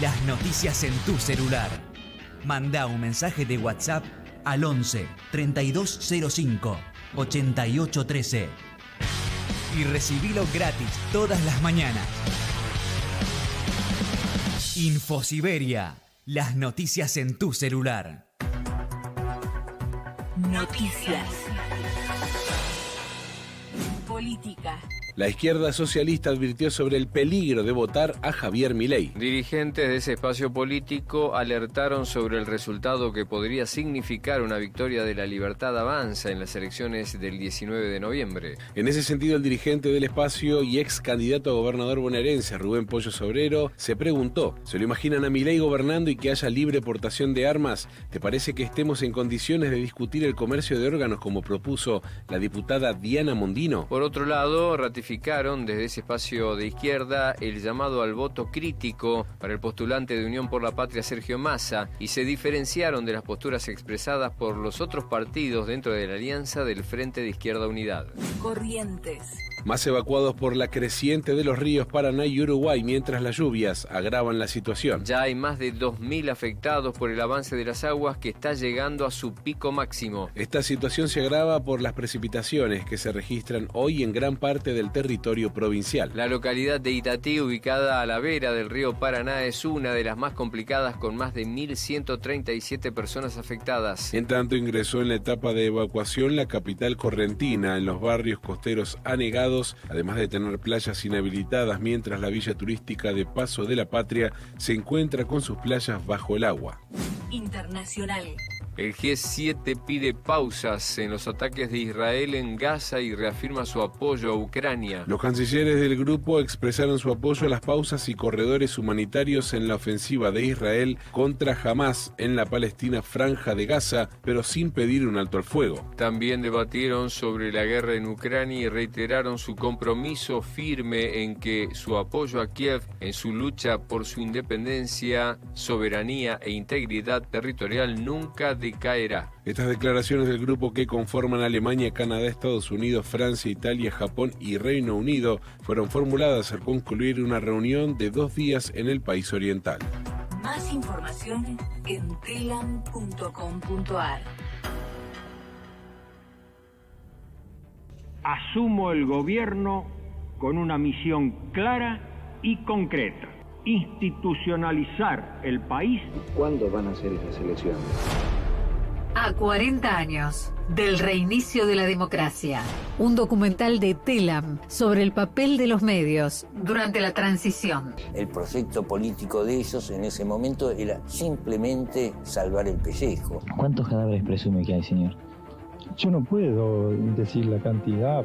las noticias en tu celular. Manda un mensaje de WhatsApp al 11 3205 8813 y recibilo gratis todas las mañanas. Infosiberia, las noticias en tu celular. Noticias. Política. La izquierda socialista advirtió sobre el peligro de votar a Javier Milei. Dirigentes de ese espacio político alertaron sobre el resultado que podría significar una victoria de la Libertad Avanza en las elecciones del 19 de noviembre. En ese sentido, el dirigente del espacio y ex candidato a gobernador bonaerense, Rubén Pollo Sobrero, se preguntó: ¿se lo imaginan a Milei gobernando y que haya libre portación de armas? ¿Te parece que estemos en condiciones de discutir el comercio de órganos como propuso la diputada Diana Mondino? Por otro lado, ratificaron desde ese espacio de izquierda el llamado al voto crítico para el postulante de Unión por la Patria Sergio Massa y se diferenciaron de las posturas expresadas por los otros partidos dentro de la alianza del Frente de Izquierda Unidad. Corrientes. Más evacuados por la creciente de los ríos Paraná y Uruguay mientras las lluvias agravan la situación. Ya hay más de 2.000 afectados por el avance de las aguas que está llegando a su pico máximo. Esta situación se agrava por las precipitaciones que se registran hoy en gran parte del territorio provincial. La localidad de Itatí, ubicada a la vera del río Paraná, es una de las más complicadas con más de 1.137 personas afectadas. En tanto, ingresó en la etapa de evacuación la capital correntina, en los barrios costeros anegados, además de tener playas inhabilitadas, mientras la villa turística de Paso de la Patria se encuentra con sus playas bajo el agua. Internacional. El G7 pide pausas en los ataques de Israel en Gaza y reafirma su apoyo a Ucrania. Los cancilleres del grupo expresaron su apoyo a las pausas y corredores humanitarios en la ofensiva de Israel contra Hamás en la Palestina Franja de Gaza, pero sin pedir un alto al fuego. También debatieron sobre la guerra en Ucrania y reiteraron su compromiso firme en que su apoyo a Kiev en su lucha por su independencia, soberanía e integridad territorial nunca decaerá. Estas declaraciones del grupo, que conforman Alemania, Canadá, Estados Unidos, Francia, Italia, Japón y Reino Unido, fueron formuladas al concluir una reunión de 2 días en el país oriental. Más información en telam.com.ar. Asumo el gobierno con una misión clara y concreta: institucionalizar el país. ¿Cuándo van a ser esas elecciones? A 40 años del reinicio de la democracia. Un documental de Telam sobre el papel de los medios durante la transición. El proyecto político de ellos en ese momento era simplemente salvar el pellejo. ¿Cuántos cadáveres presume que hay, señor? Yo no puedo decir la cantidad.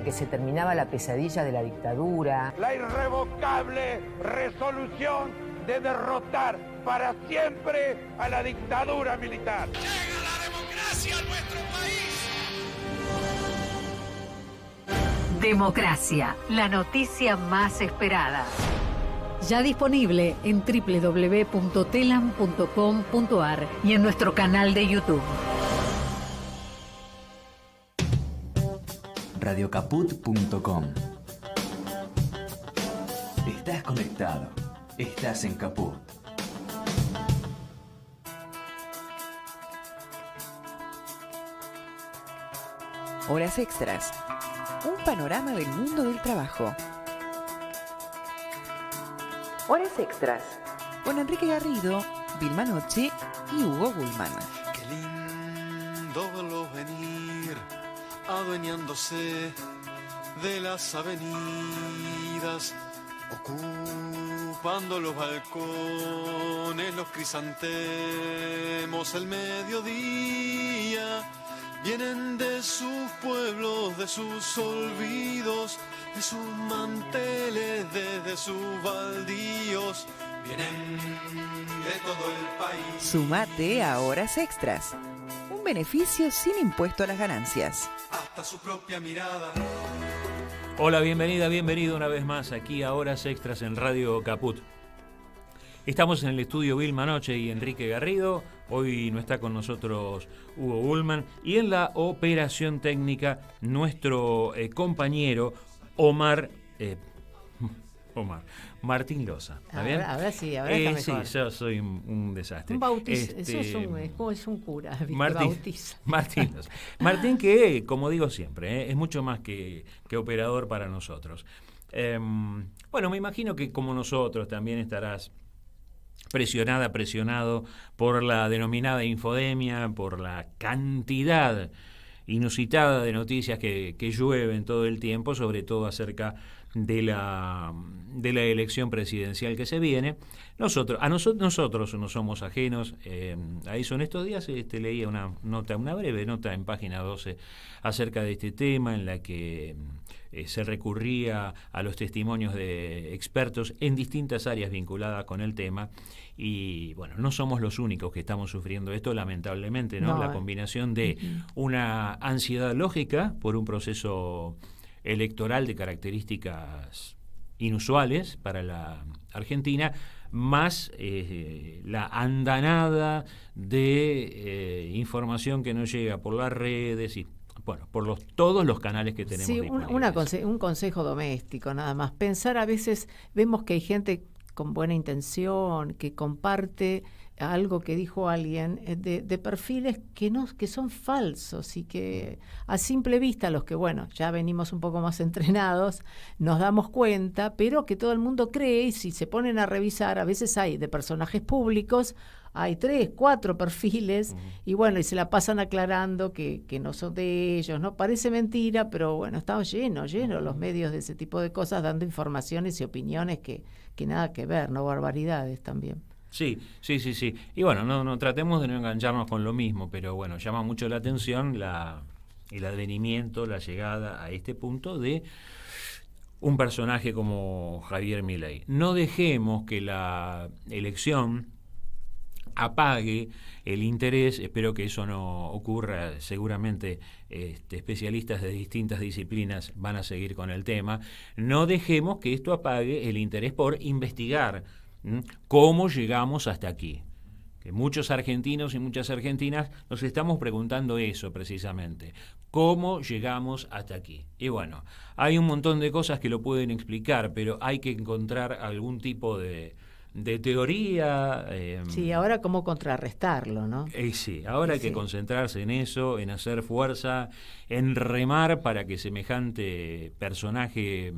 Que se terminaba la pesadilla de la dictadura. La irrevocable resolución de derrotar para siempre a la dictadura militar. ¡Llega la democracia a nuestro país! Democracia, la noticia más esperada. Ya disponible en www.telam.com.ar y en nuestro canal de YouTube. Radiocaput.com. Estás conectado. Estás en Caput. Horas extras. Un panorama del mundo del trabajo. Horas extras. Con Enrique Garrido, Vilma Noche y Hugo Gulman. Qué lindo verlo venir, adueñándose de las avenidas, ocupando los balcones, los crisantemos, el mediodía. Vienen de sus pueblos, de sus olvidos, de sus manteles, desde sus baldíos. Vienen de todo el país. Sumate a Horas Extras. Un beneficio sin impuesto a las ganancias. Hasta su propia mirada. Hola, bienvenido una vez más aquí a Horas Extras en Radio Caput. Estamos en el estudio Vilma Noche y Enrique Garrido. Hoy no está con nosotros Hugo Gulman. Y en la operación técnica, nuestro compañero Omar Omar. Martín Loza. ¿Está bien? Ahora sí, ahora está mejor. Sí, yo soy un desastre. Un bautizo, eso es un cura, ¿viste? Martín Loza. Martín que, como digo siempre, es mucho más que operador para nosotros. Bueno, me imagino que como nosotros también estarás presionado por la denominada infodemia, por la cantidad inusitada de noticias que llueven todo el tiempo, sobre todo acerca de la elección presidencial que se viene. Nosotros no somos ajenos a eso. En estos días leía una breve nota en página 12 acerca de este tema, en la que se recurría a los testimonios de expertos en distintas áreas vinculadas con el tema. Y bueno, no somos los únicos que estamos sufriendo esto, lamentablemente, ¿no? La combinación de una ansiedad lógica por un proceso electoral de características inusuales para la Argentina, más la andanada de información que nos llega por las redes y por todos los canales que tenemos disponibles. Un consejo doméstico nada más. Pensar, a veces vemos que hay gente con buena intención, que comparte algo que dijo alguien, de perfiles que son falsos y que a simple vista, los que ya venimos un poco más entrenados, nos damos cuenta, pero que todo el mundo cree, y si se ponen a revisar, a veces hay de personajes públicos, hay 3, 4 perfiles, y se la pasan aclarando que no son de ellos, ¿no? Parece mentira, pero estamos llenos los medios de ese tipo de cosas, dando informaciones y opiniones que nada que ver, ¿no? Barbaridades también. Sí. Y no tratemos de no engancharnos con lo mismo, pero llama mucho la atención el advenimiento, la llegada a este punto de un personaje como Javier Milei. No dejemos que la elección apague el interés, espero que eso no ocurra, seguramente especialistas de distintas disciplinas van a seguir con el tema. No dejemos que esto apague el interés por investigar cómo llegamos hasta aquí. Que muchos argentinos y muchas argentinas nos estamos preguntando eso precisamente. ¿Cómo llegamos hasta aquí? Y hay un montón de cosas que lo pueden explicar, pero hay que encontrar algún tipo de teoría. Sí, ahora cómo contrarrestarlo, ¿no? Sí, ahora hay que concentrarse en eso, en hacer fuerza, en remar para que semejante personaje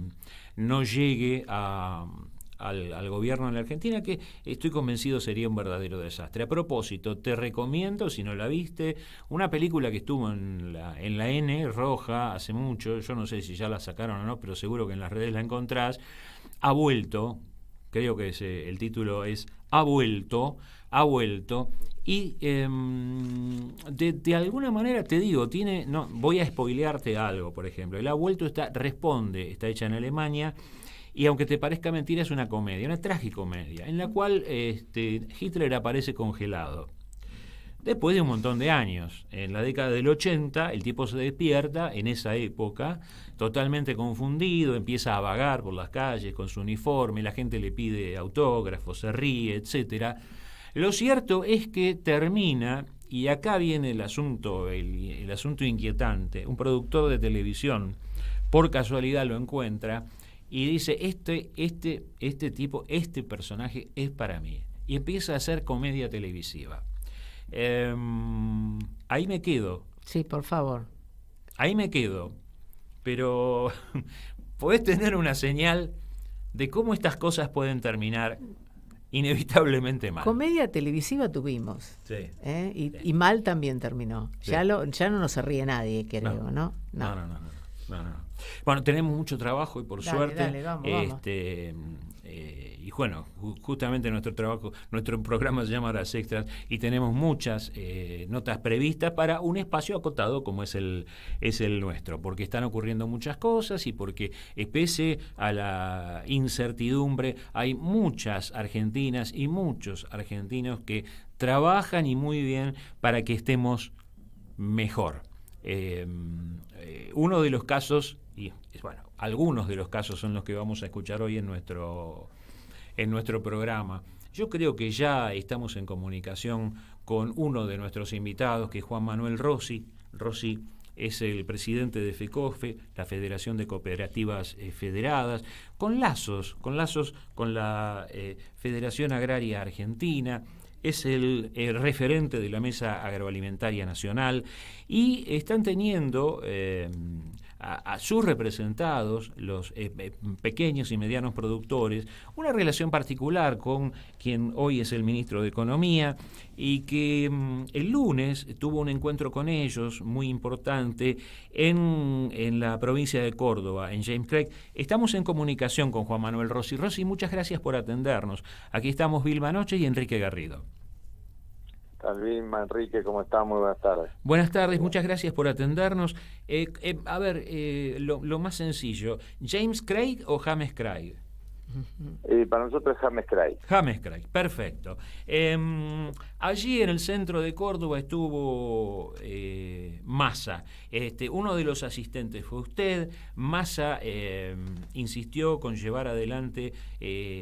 no llegue al gobierno en la Argentina, que estoy convencido sería un verdadero desastre. A propósito, te recomiendo, si no la viste, una película que estuvo en la N roja hace mucho, yo no sé si ya la sacaron o no, pero seguro que en las redes la encontrás. Ha vuelto, creo que el título es Ha vuelto, y de alguna manera te digo, voy a spoilearte algo, por ejemplo. El Ha vuelto está hecha en Alemania, y aunque te parezca mentira, es una comedia, una tragicomedia, en la cual Hitler aparece congelado. Después de un montón de años, en la década del 80, el tipo se despierta, en esa época, totalmente confundido, empieza a vagar por las calles con su uniforme, la gente le pide autógrafos, se ríe, etcétera. Lo cierto es que termina, y acá viene el asunto inquietante, un productor de televisión, por casualidad lo encuentra, y dice, este personaje es para mí. Y empieza a hacer comedia televisiva. Ahí me quedo. Sí, por favor. Ahí me quedo. Pero podés tener una señal de cómo estas cosas pueden terminar inevitablemente mal. Comedia televisiva tuvimos. Sí. Y mal también terminó. Sí. Ya no se ríe nadie, creo, ¿no? No. Bueno, tenemos mucho trabajo y por suerte. Vamos. Y justamente nuestro programa se llama Horas Extras y tenemos muchas notas previstas para un espacio acotado como es el nuestro, porque están ocurriendo muchas cosas y porque pese a la incertidumbre hay muchas argentinas y muchos argentinos que trabajan y muy bien para que estemos mejor. Uno de los casos, algunos de los casos son los que vamos a escuchar hoy en nuestro programa. Yo creo que ya estamos en comunicación con uno de nuestros invitados, que es Juan Manuel Rossi. Rossi es el presidente de FECOFE, la Federación de Cooperativas Federadas, con lazos con la Federación Agraria Argentina. Es el referente de la Mesa Agroalimentaria Nacional y están teniendo a sus representados, los pequeños y medianos productores, una relación particular con quien hoy es el ministro de Economía y que el lunes tuvo un encuentro con ellos muy importante en la provincia de Córdoba, en James Craig. Estamos en comunicación con Juan Manuel Rossi. Rossi, muchas gracias por atendernos. Aquí estamos Vilma Noche y Enrique Garrido. Vilma, Enrique, ¿cómo estás? Muy buenas tardes. Buenas tardes, muchas gracias por atendernos. Lo más sencillo, ¿James Craig o James Craig? Para nosotros es James Craig. James Craig, perfecto. Allí en el centro de Córdoba estuvo Massa. Uno de los asistentes fue usted. Massa insistió con llevar adelante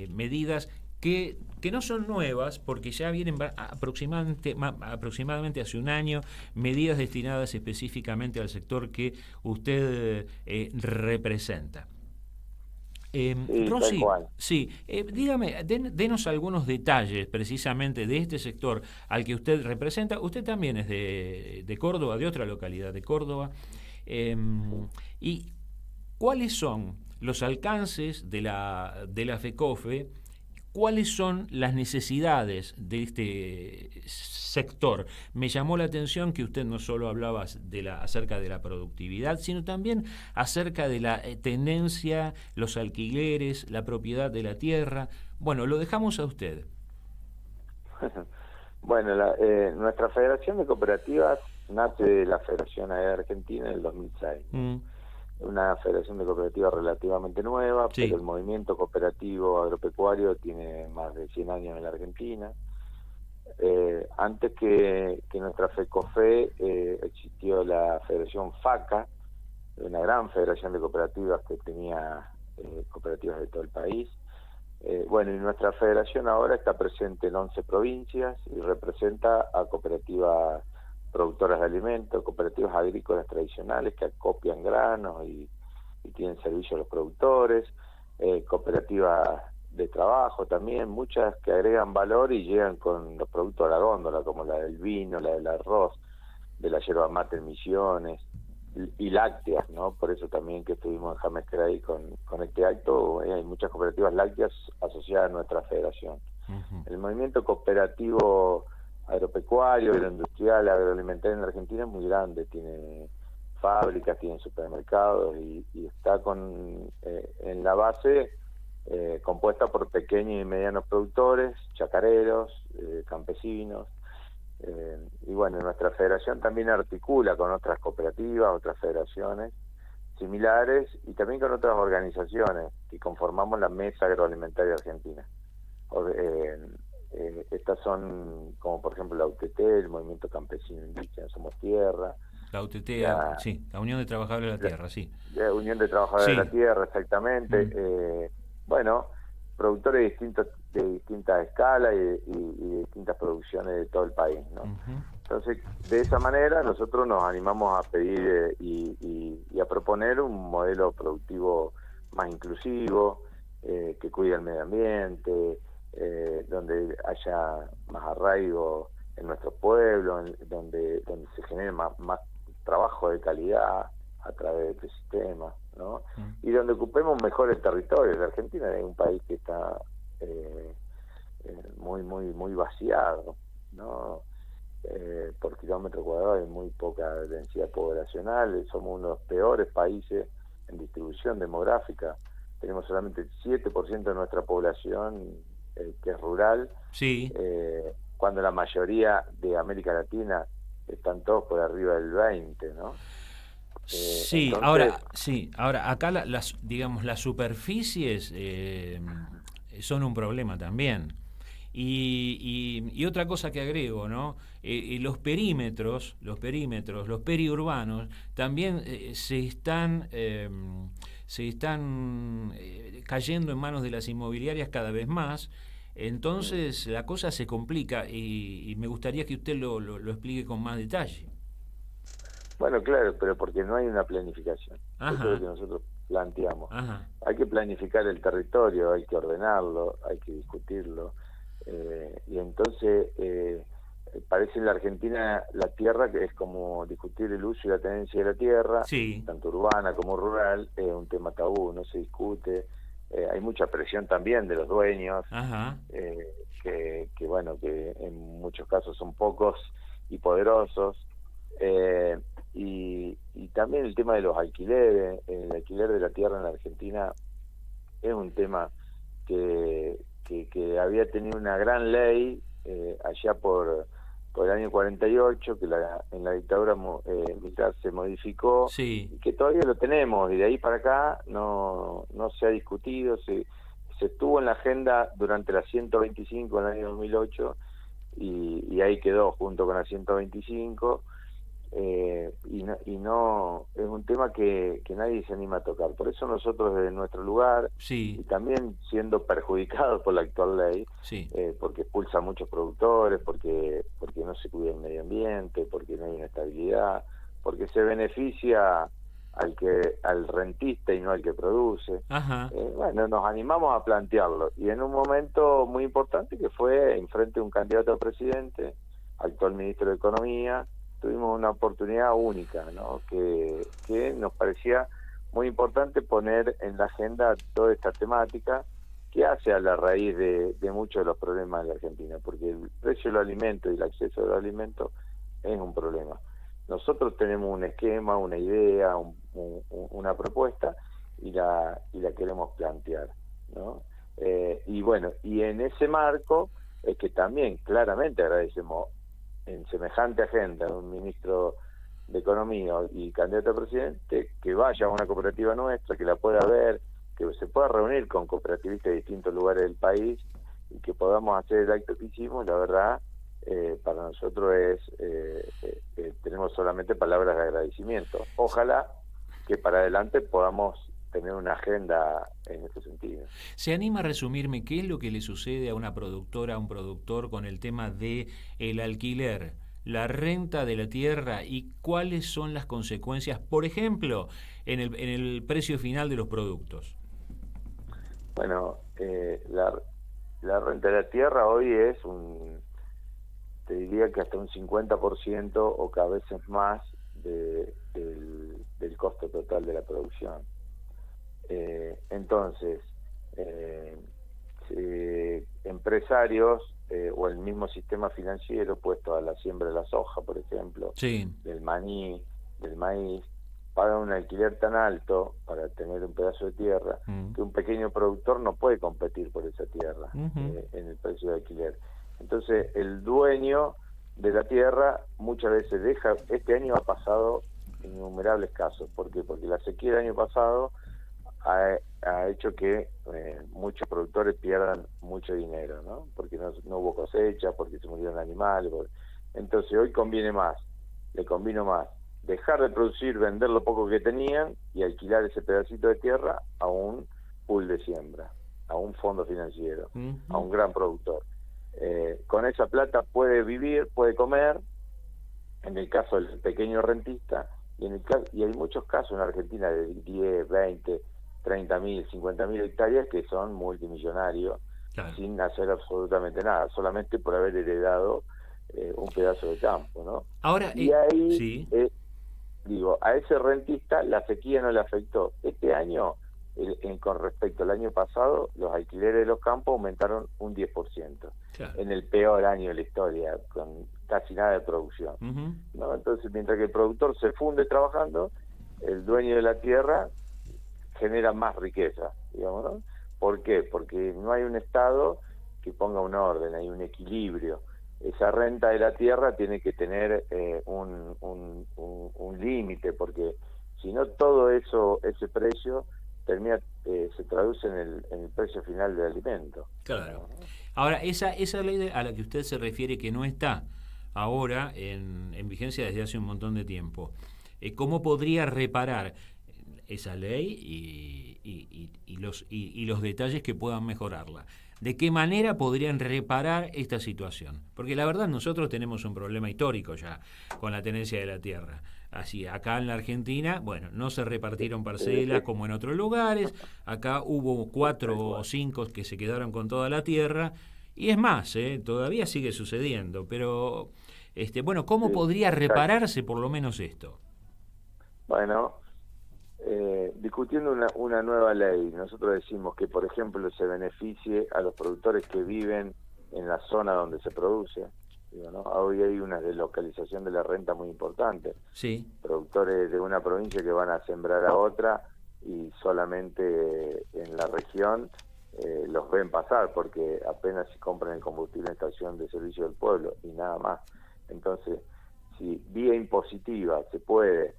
medidas que no son nuevas, porque ya vienen aproximadamente hace un año, medidas destinadas específicamente al sector que usted representa. Rossi, sí, dígame, denos algunos detalles precisamente de este sector al que usted representa. Usted también es de Córdoba, de otra localidad de Córdoba. ¿Y cuáles son los alcances de la FECOFE? ¿Cuáles son las necesidades de este sector? Me llamó la atención que usted no solo hablaba acerca de la productividad, sino también acerca de la tenencia, los alquileres, la propiedad de la tierra. Bueno, lo dejamos a usted. Bueno, nuestra Federación de Cooperativas nace de la Federación Agraria Argentina en el 2006. Una federación de cooperativas relativamente nueva, sí, pero el movimiento cooperativo agropecuario tiene más de 100 años en la Argentina. Antes que nuestra FECOFE existió la Federación FACA, una gran federación de cooperativas que tenía cooperativas de todo el país. Y nuestra federación ahora está presente en 11 provincias y representa a cooperativas productoras de alimentos, cooperativas agrícolas tradicionales que acopian granos y tienen servicio a los productores, cooperativas de trabajo también, muchas que agregan valor y llegan con los productos a la góndola, como la del vino, la del arroz, de la yerba mate en Misiones, y lácteas, ¿no? Por eso también que estuvimos en James Craig con este acto, hay muchas cooperativas lácteas asociadas a nuestra federación. El movimiento cooperativo agropecuario, agroindustrial, agroalimentario en la Argentina es muy grande, tiene fábricas, tiene supermercados y está en la base compuesta por pequeños y medianos productores, chacareros, campesinos, nuestra federación también articula con otras cooperativas, otras federaciones similares y también con otras organizaciones que conformamos la Mesa Agroalimentaria Argentina. Estas son, como por ejemplo la UTT, el Movimiento Campesino Indígena Somos Tierra. La UTT, sí, la Unión de Trabajadores de la Tierra, sí. La Unión de Trabajadores de la Tierra, exactamente. Productores de distintas escalas y de distintas producciones de todo el país, ¿no? Entonces, de esa manera nosotros nos animamos a pedir y a proponer un modelo productivo más inclusivo, que cuide el medio ambiente, donde haya más arraigo en nuestro pueblo, donde se genere más trabajo de calidad a través de este sistema, ¿no? Y donde ocupemos mejores territorios. La Argentina es un país que está muy vaciado, ¿no? Por kilómetro cuadrado hay muy poca densidad poblacional, somos uno de los peores países en distribución demográfica. Tenemos solamente el 7% de nuestra población que es rural, sí, cuando la mayoría de América Latina están todos por arriba del 20%, ¿no? Sí, entonces, ahora acá las superficies son un problema también. Y otra cosa que agrego, ¿no? Los perímetros, los periurbanos, también se están cayendo en manos de las inmobiliarias cada vez más. Entonces la cosa se complica y me gustaría que usted lo explique con más detalle. Bueno, claro, pero porque no hay una planificación. Eso es lo que nosotros planteamos. Hay que planificar el territorio, hay que ordenarlo, hay que discutirlo. Y entonces parece en la Argentina la tierra que es como discutir el uso y la tenencia de la tierra, tanto urbana como rural, es un tema tabú, no se discute. Hay mucha presión también de los dueños, que bueno, que en muchos casos son pocos y poderosos. Y también el tema de los alquileres. El alquiler de la tierra en la Argentina es un tema que había tenido una gran ley allá por el año 48, que en la dictadura militar se modificó, y que todavía lo tenemos, y de ahí para acá no se ha discutido. Se estuvo en la agenda durante la 125 en el año 2008, y ahí quedó junto con la 125. Y no es un tema que nadie se anima a tocar. Por eso nosotros desde nuestro lugar, y también siendo perjudicados por la actual ley, porque expulsa a muchos productores, porque no se cuida el medio ambiente, porque no hay una estabilidad, porque se beneficia al rentista y no al que produce. Bueno, nos animamos a plantearlo, y en un momento muy importante que fue enfrente de un candidato a presidente, actual ministro de Economía, tuvimos una oportunidad única, ¿no? Que nos parecía muy importante poner en la agenda toda esta temática que hace a la raíz de muchos de los problemas de la Argentina, porque el precio de los alimentos y el acceso a los alimentos es un problema. Nosotros tenemos un esquema, una idea, una propuesta, y la queremos plantear, ¿no? Y bueno, y en ese marco es que también claramente agradecemos en semejante agenda de un ministro de Economía y candidato a presidente, que vaya a una cooperativa nuestra, que la pueda ver, que se pueda reunir con cooperativistas de distintos lugares del país, y que podamos hacer el acto que hicimos. La verdad, para nosotros tenemos solamente palabras de agradecimiento. Ojalá que para adelante podamos tener una agenda en este sentido. ¿Se anima a resumirme qué es lo que le sucede a una productora, a un productor con el tema de el alquiler, la renta de la tierra, y cuáles son las consecuencias, por ejemplo, en el precio final de los productos? Bueno, la renta de la tierra hoy es te diría que hasta un 50% o cada vez más del costo total de la producción. Entonces, empresarios o el mismo sistema financiero puesto a la siembra de la soja, por ejemplo, del maní, del maíz, pagan un alquiler tan alto para tener un pedazo de tierra que un pequeño productor no puede competir por esa tierra en el precio de alquiler. Entonces, el dueño de la tierra muchas veces deja. Este año ha pasado innumerables casos. ¿Por qué? Porque la sequía del año pasado ha hecho que muchos productores pierdan mucho dinero, ¿no? Porque no hubo cosecha, porque se murieron animales. Entonces hoy le convino más dejar de producir, vender lo poco que tenían y alquilar ese pedacito de tierra a un pool de siembra, a un fondo financiero, a un gran productor. Con esa plata puede vivir, puede comer, en el caso del pequeño rentista, y hay muchos casos en Argentina de 10, 20, 30.000, 50.000 hectáreas que son multimillonarios, sin hacer absolutamente nada, solamente por haber heredado un pedazo de campo, ¿no? Ahora, y ahí, a ese rentista la sequía no le afectó. Este año, con respecto al año pasado, los alquileres de los campos aumentaron un 10%, en el peor año de la historia, con casi nada de producción, ¿no? Entonces, mientras que el productor se funde trabajando, el dueño de la tierra genera más riqueza, digamos, ¿no? ¿Por qué? Porque no hay un Estado que ponga un orden, hay un equilibrio. Esa renta de la tierra tiene que tener un límite, porque si no todo ese precio se traduce en el precio final del alimento. Claro. Ahora, esa ley a la que usted se refiere, que no está ahora en vigencia desde hace un montón de tiempo, ¿cómo podría reparar esa ley y los detalles que puedan mejorarla? ¿De qué manera podrían reparar esta situación? Porque la verdad nosotros tenemos un problema histórico ya con la tenencia de la tierra. así. Acá en la Argentina, bueno, no se repartieron parcelas como en otros lugares. Acá hubo 4 o 5 que se quedaron con toda la tierra. Y es más, todavía sigue sucediendo. Pero, bueno, ¿cómo podría repararse por lo menos esto? Bueno, discutiendo una nueva ley, nosotros decimos que, por ejemplo, se beneficie a los productores que viven en la zona donde se produce. Digo, ¿no? Hoy hay una deslocalización de la renta muy importante. Sí. Productores de una provincia que van a sembrar a otra y solamente en la región los ven pasar porque apenas si compran el combustible en estación de servicio del pueblo y nada más. Entonces, si vía impositiva se puede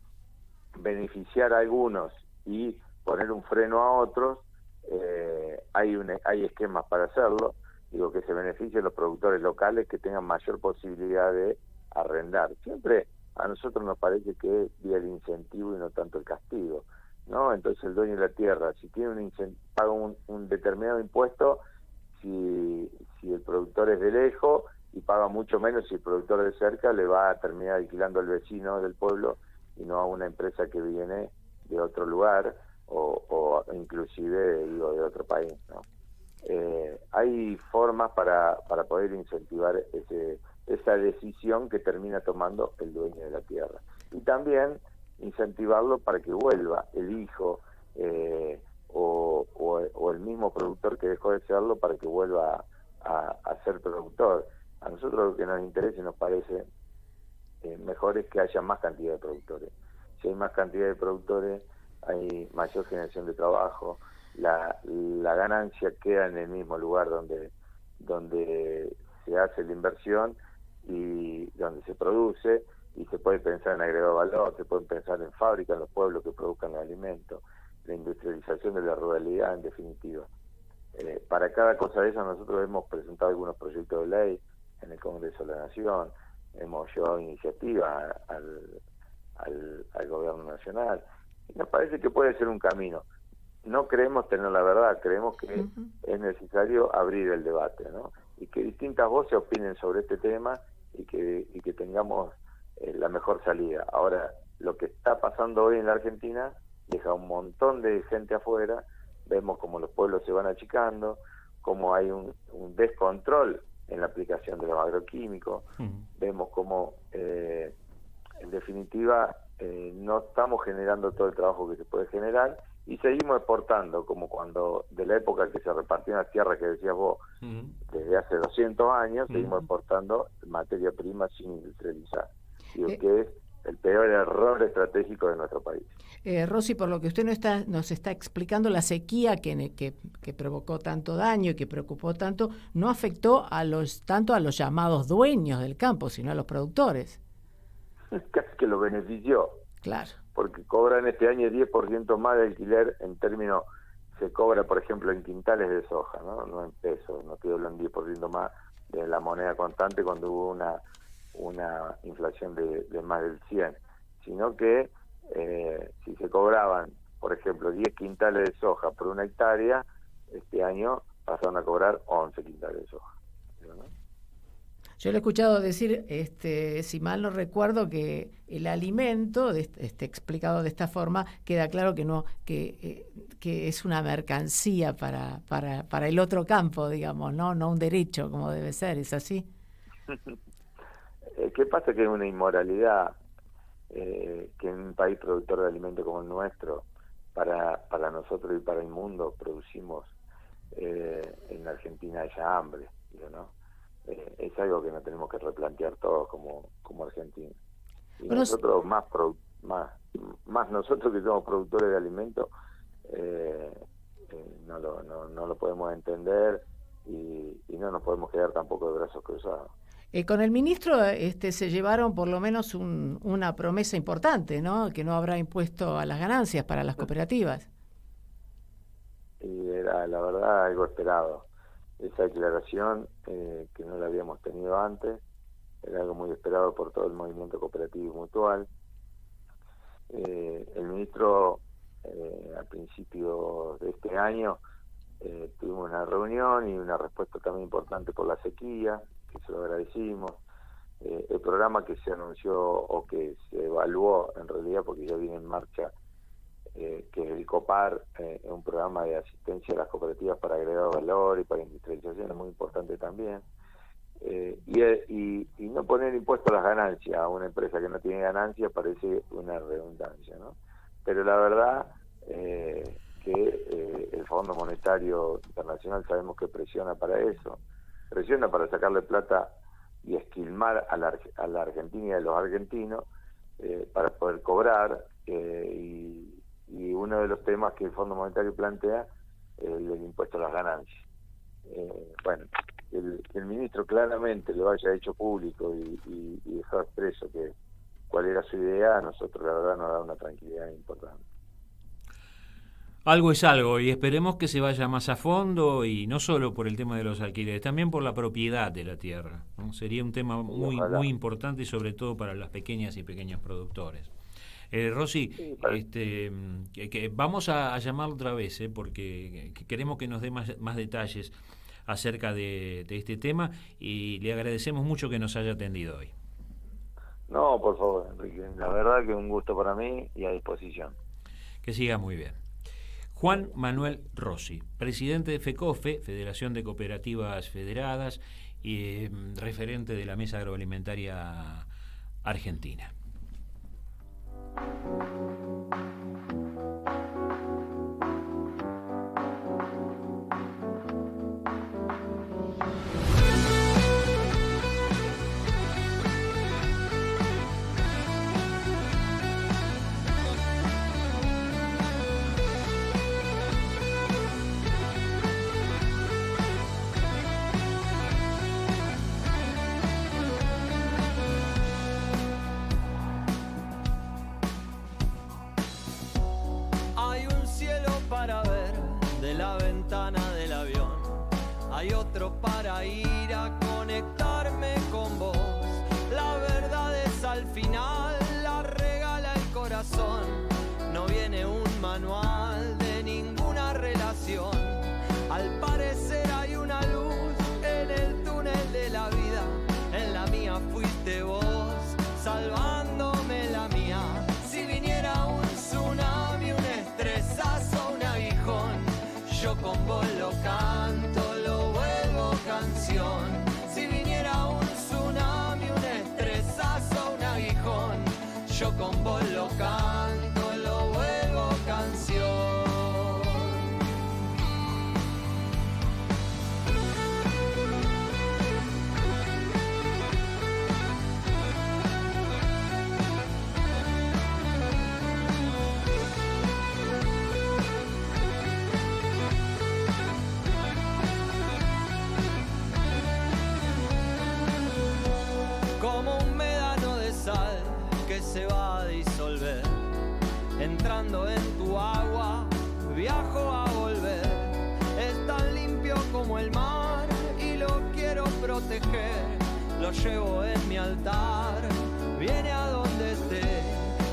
beneficiar a algunos y poner un freno a otros, hay esquemas para hacerlo. Digo, que se beneficien los productores locales que tengan mayor posibilidad de arrendar. Siempre a nosotros nos parece que es vía el incentivo y no tanto el castigo, ¿no? Entonces el dueño de la tierra, si tiene paga un determinado impuesto, si el productor es de lejos, y paga mucho menos si el productor de cerca, le va a terminar alquilando al vecino del pueblo y no a una empresa que viene de otro lugar o inclusive, digo, de otro país, ¿no? Hay formas para poder incentivar esa decisión que termina tomando el dueño de la tierra. Y también incentivarlo para que vuelva el hijo o el mismo productor que dejó de serlo para que vuelva a ser productor. A nosotros lo que nos interesa y nos parece mejor es que haya más cantidad de productores. Si hay más cantidad de productores, hay mayor generación de trabajo. La ganancia queda en el mismo lugar donde se hace la inversión y donde se produce, y se puede pensar en agregado valor, se puede pensar en fábricas, en los pueblos que produzcan el alimento, la industrialización de la ruralidad, en definitiva. Para cada cosa de eso nosotros hemos presentado algunos proyectos de ley en el Congreso de la Nación, hemos llevado iniciativa al Gobierno Nacional, y nos parece que puede ser un camino. No creemos tener la verdad, creemos que es necesario abrir el debate, ¿no? Y que distintas voces opinen sobre este tema y que tengamos la mejor salida. Ahora, lo que está pasando hoy en la Argentina deja un montón de gente afuera, vemos como los pueblos se van achicando, como hay un descontrol en la aplicación de los agroquímicos, vemos como, en definitiva, no estamos generando todo el trabajo que se puede generar, y seguimos exportando, como cuando de la época que se repartían las tierras que decías vos, desde hace 200 años, seguimos exportando materia prima sin industrializar. Digo que es el peor error estratégico de nuestro país. Rosy, por lo que usted nos está explicando, la sequía que provocó tanto daño y que preocupó tanto, no afectó tanto a los llamados dueños del campo, sino a los productores. Casi que lo benefició. Claro. Porque cobran este año 10% más de alquiler en términos, se cobra, por ejemplo, en quintales de soja, no en pesos, no estoy hablando 10% más de la moneda constante cuando hubo una inflación de más del 100, sino que si se cobraban, por ejemplo, 10 quintales de soja por una hectárea, este año pasaron a cobrar 11 quintales de soja, ¿no? Yo le he escuchado decir, si mal no recuerdo, que el alimento, explicado de esta forma, queda claro que es una mercancía para el otro campo, digamos, no un derecho como debe ser, ¿es así? ¿Qué pasa? Que es una inmoralidad que en un país productor de alimentos como el nuestro, para nosotros y para el mundo, producimos en la Argentina haya hambre, ¿no? Es algo que nos tenemos que replantear todos como argentinos. Y bueno, nosotros más nosotros que somos productores de alimentos no lo podemos entender y no nos podemos quedar tampoco de brazos cruzados. Con el ministro se llevaron por lo menos una promesa importante, ¿no? Que no habrá impuesto a las ganancias para las cooperativas. Y era, la verdad, algo esperado. Esa declaración, que no la habíamos tenido antes, era algo muy esperado por todo el movimiento cooperativo y mutual. El ministro, a principios de este año, tuvimos una reunión y una respuesta también importante por la sequía, que se lo agradecimos. el programa que se anunció o que se evaluó en realidad, porque ya viene en marcha, que es el COPAR, un programa de asistencia a las cooperativas para agregar valor y para industrialización, es muy importante también. Y no poner impuesto a las ganancias a una empresa que no tiene ganancias parece una redundancia, ¿no? Pero la verdad que el Fondo Monetario Internacional sabemos que presiona para eso, presiona para sacarle plata y esquilmar a la Argentina y a los argentinos para poder cobrar, y uno de los temas que el Fondo Monetario plantea es el impuesto a las ganancias. Bueno, el ministro claramente lo haya hecho público y dejado expreso que cuál era su idea, a nosotros la verdad nos da una tranquilidad importante. Algo es algo, y esperemos que se vaya más a fondo, y no solo por el tema de los alquileres, también por la propiedad de la tierra, ¿no? Sería un tema muy importante, y sobre todo para las pequeñas y pequeños productores. Rosy, sí, que vamos a llamarlo otra vez, porque queremos que nos dé más detalles acerca de este tema, y le agradecemos mucho que nos haya atendido hoy. No, por favor, Enrique, la verdad que un gusto para mí y a disposición. Que siga muy bien. Juan Manuel Rossi, presidente de FECOFE, Federación de Cooperativas Federadas, y referente de la Mesa Agroalimentaria Argentina. Hay otro para ir a conectarme con vos. La verdad es al final, la regala el corazón. No viene un manual de ninguna relación. Al parecer hay una luz en el túnel de la vida. En la mía fuiste vos, salvándome la mía. Si viniera un tsunami, un estresazo, un aguijón, yo con vos lo canto, lo vuelvo canción. Si viniera un tsunami, un estresazo, un aguijón, yo con vos lo canto, lo vuelvo canción. Se va a disolver, entrando en tu agua, viajo a volver. Es tan limpio como el mar y lo quiero proteger. Lo llevo en mi altar, viene a donde esté.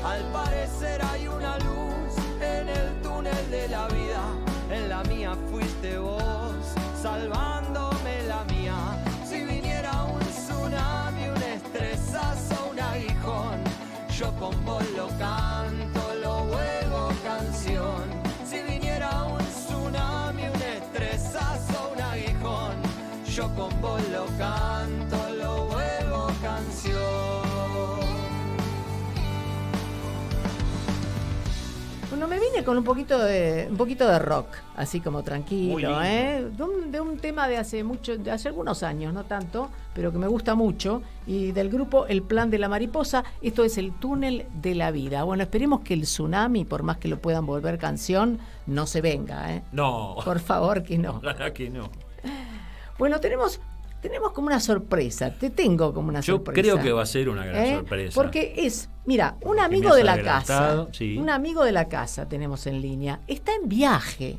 Al parecer hay una luz en el túnel de la vida. En la mía fuiste vos, salvándome la mía. Si viniera un tsunami, un estresazo, un aguijón, yo con vos lo canto, lo vuelvo canción. Si viniera un tsunami, un estresazo, un aguijón, yo con vos lo canto, lo vuelvo canción. Bueno, me vine con un poquito de rock, así como tranquilo, de un tema de hace algunos años, no tanto, pero que me gusta mucho, y del grupo El Plan de la Mariposa. Esto es El Túnel de la Vida. Bueno, esperemos que el tsunami, por más que lo puedan volver canción, no se venga, No. Por favor, que no. Ojalá que no. Bueno, tenemos como una sorpresa. Te tengo como una sorpresa. Yo creo que va a ser una gran sorpresa. Porque es, mira, un amigo de la casa. Sí. Un amigo de la casa tenemos en línea. Está en viaje.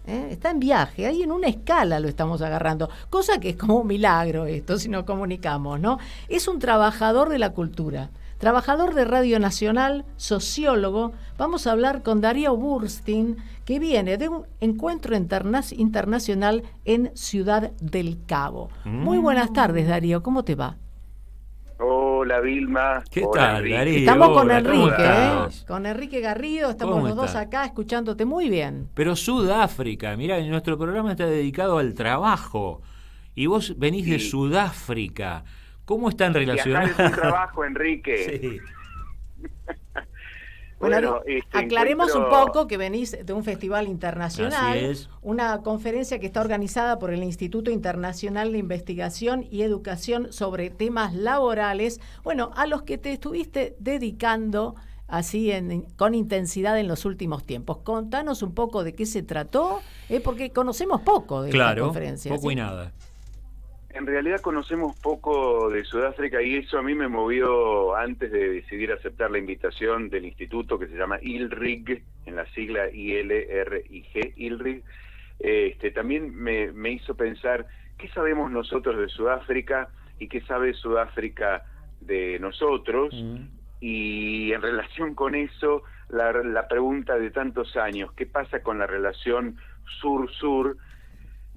Está en viaje. Ahí en una escala lo estamos agarrando. Cosa que es como un milagro esto, si nos comunicamos, ¿no? Es un trabajador de la cultura. Trabajador de Radio Nacional, sociólogo. Vamos a hablar con Darío Burstein, que viene de un encuentro internacional en Ciudad del Cabo. Muy buenas tardes, Darío. ¿Cómo te va? Hola Vilma. ¿Qué Hola, tal, Enrique. Darío? Estamos con Hola, ¿cómo Enrique, estás? con Enrique Garrido, estamos ¿Cómo los dos estás? acá escuchándote muy bien. Pero Sudáfrica, mirá, nuestro programa está dedicado al trabajo. Y vos venís de Sudáfrica. ¿Cómo están relacionados? Viajar es un trabajo, Enrique. Sí. Bueno, aclaremos un poco que venís de un festival internacional, Así es. una conferencia que está organizada por el Instituto Internacional de Investigación y Educación sobre temas laborales, bueno, a los que te estuviste dedicando así con intensidad en los últimos tiempos. Contanos un poco de qué se trató, porque conocemos poco de esta conferencia. Poco ¿sí? y nada. En realidad conocemos poco de Sudáfrica y eso a mí me movió antes de decidir aceptar la invitación del instituto que se llama ILRIG, en la sigla ILRIG, ILRIG. También me hizo pensar qué sabemos nosotros de Sudáfrica y qué sabe Sudáfrica de nosotros. Y en relación con eso, la pregunta de tantos años, ¿qué pasa con la relación sur-sur?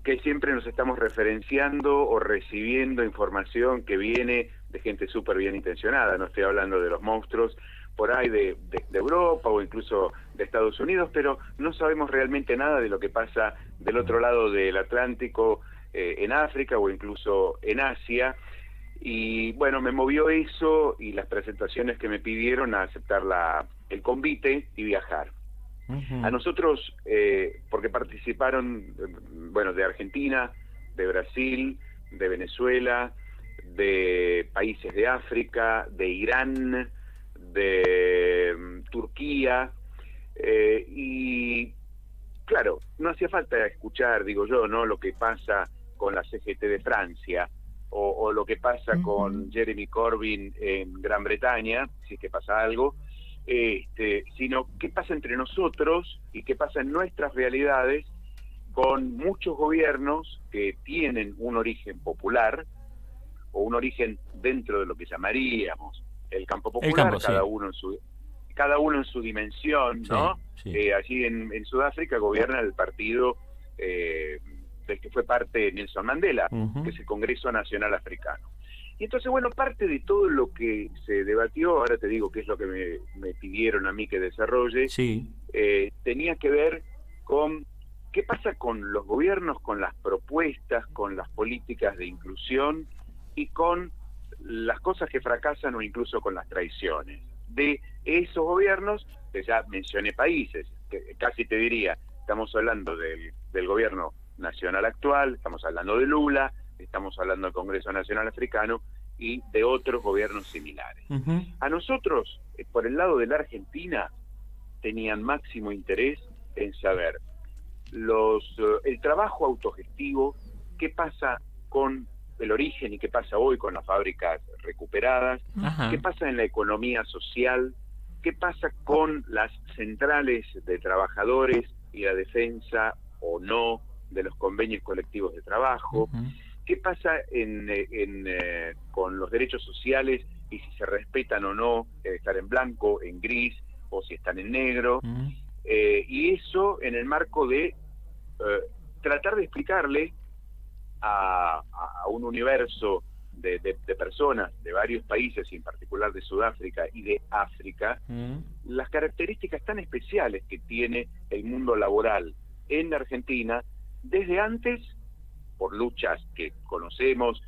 Que siempre nos estamos referenciando o recibiendo información que viene de gente súper bien intencionada. No estoy hablando de los monstruos por ahí de Europa o incluso de Estados Unidos, pero no sabemos realmente nada de lo que pasa del otro lado del Atlántico, en África o incluso en Asia. Y bueno, me movió eso y las presentaciones que me pidieron a aceptar el convite y viajar. A nosotros, porque participaron, bueno, de Argentina, de Brasil, de Venezuela, de países de África, de Irán, de Turquía, y claro, no hacía falta escuchar, digo yo, ¿no?, lo que pasa con la CGT de Francia, o lo que pasa con Jeremy Corbyn en Gran Bretaña, si es que pasa algo, sino qué pasa entre nosotros y qué pasa en nuestras realidades con muchos gobiernos que tienen un origen popular o un origen dentro de lo que llamaríamos el campo popular, cada uno en su dimensión, ¿no? Sí. Allí en Sudáfrica gobierna el partido del que fue parte Nelson Mandela, que es el Congreso Nacional Africano. Y entonces, bueno, parte de todo lo que se debatió, ahora te digo qué es lo que me pidieron a mí que desarrolle, tenía que ver con qué pasa con los gobiernos, con las propuestas, con las políticas de inclusión y con las cosas que fracasan o incluso con las traiciones de esos gobiernos, que ya mencioné países, que casi te diría, estamos hablando del gobierno nacional actual, estamos hablando de Lula, estamos hablando del Congreso Nacional Africano y de otros gobiernos similares. A nosotros, por el lado de la Argentina, tenían máximo interés en saber el trabajo autogestivo, qué pasa con el origen y qué pasa hoy con las fábricas recuperadas, qué pasa en la economía social, qué pasa con las centrales de trabajadores y la defensa o no de los convenios colectivos de trabajo, qué pasa con los derechos sociales y si se respetan o no, estar en blanco, en gris o si están en negro, y eso en el marco de tratar de explicarle a un universo de personas de varios países y en particular de Sudáfrica y de África, las características tan especiales que tiene el mundo laboral en la Argentina desde antes, por luchas que conocemos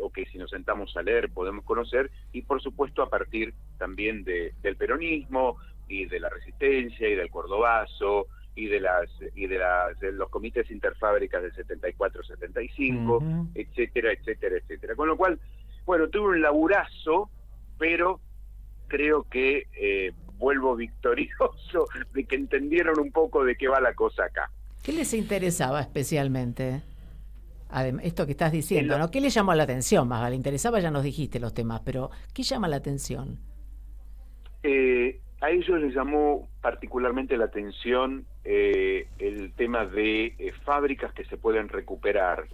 o que si nos sentamos a leer podemos conocer, y por supuesto a partir también del peronismo y de la resistencia y del cordobazo y de los comités interfábricas del 74-75, etcétera, etcétera, etcétera. Con lo cual, bueno, tuve un laburazo, pero creo que vuelvo victorioso de que entendieron un poco de qué va la cosa acá. ¿Qué les interesaba especialmente? Esto que estás diciendo, ¿no? ¿Qué les llamó la atención? Más vale, interesaba, ya nos dijiste los temas, pero ¿qué llama la atención? A ellos les llamó particularmente la atención el tema de fábricas que se pueden recuperar